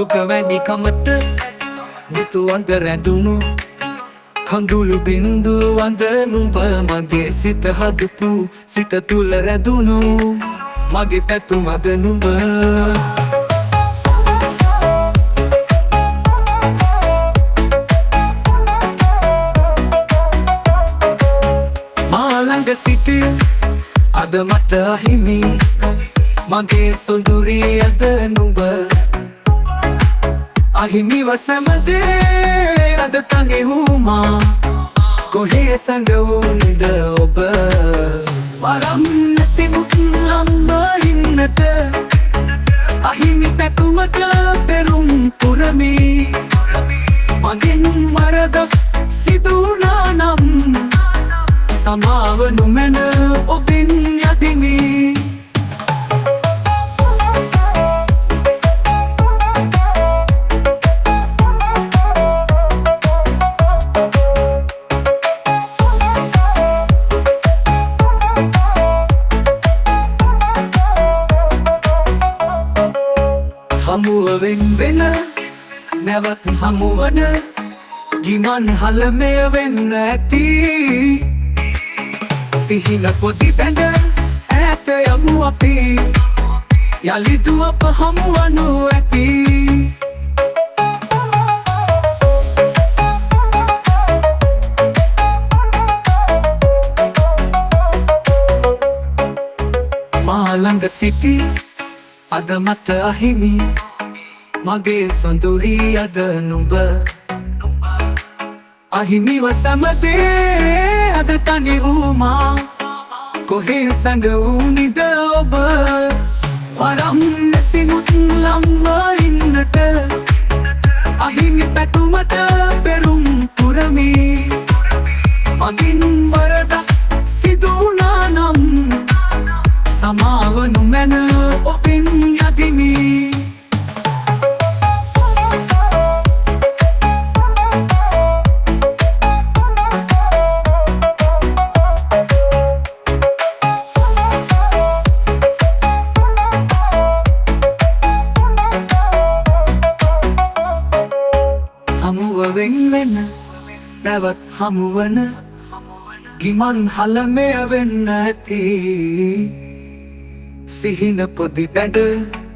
දුක වැනි කමට නිතුවන්ට රැඳුණු කඳුළු බින්දුවන්ද නුඹ මගේ සිත හදපු සිත තුල රැඳුණු මගේ පැතුමද නුඹ මා ළඟ සිටි අද මට අහිමි මගේ සොඳුරියද නුඹ අහිමිව සැමදේ අද තනි වූ මා කොහේ සැඟවුණද ඔබ වරම් නැති මුත් ළඟ ඉන්නට අහිමි පැතුමට පෙරුම් පුරමි මගෙන් වරදක් සිදු වුණා නම් සමාවනු මැන ඔබෙන් යදිමි හමුවෙන් වෙන නැවත් හමුවන ගිමන් හලමය වෙන්න ඇති සිහින පොඩි බැඳ ඈත යමු අපි යලිදු අප හමුවනු ඇති මා ළඟ සිටි අද මට අහිමි මගේ සොඳුරියද නුඹ අහිමිව සැමදේ අද තනි වූ මා කොහේ සැඟවුණද ඔබ වරම් නැති මුත් ළඟ ඉන්නට අහිමි පැතුමට පෙරුම් පුරමි මගින් වරදක් සිදු වුණා නම් සමාවනු මැන ඔබෙන් යදිමි හමුවෙන් වෙන නැවත් හමුවන ගිමන් හලමය වෙන්න ඇති සිහින පොඩි බැඳ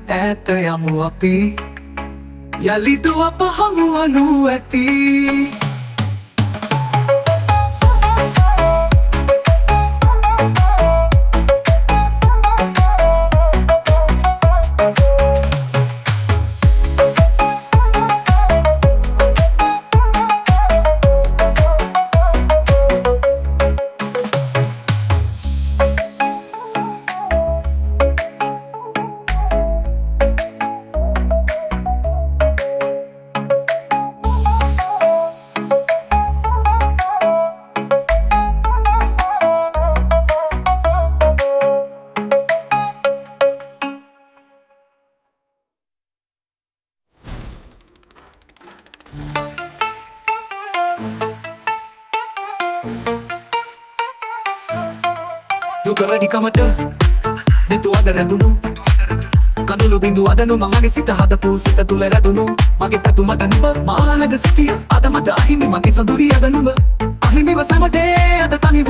ඈත යමු අපි යලිදු අප හමුවනු ඇති දුක වැඩි කමට නිතුවන්ට රැඳුණු කඳුළු බින්දුවද නුඹ මගේ සිත හදපු සිත තුල රැඳුණු මගේ පැතුමද නුඹ මා ළඟ සිටි අද මට අහිමි මගේ සොඳුරියද නුඹ අහිමිව සැමදේ අද තනි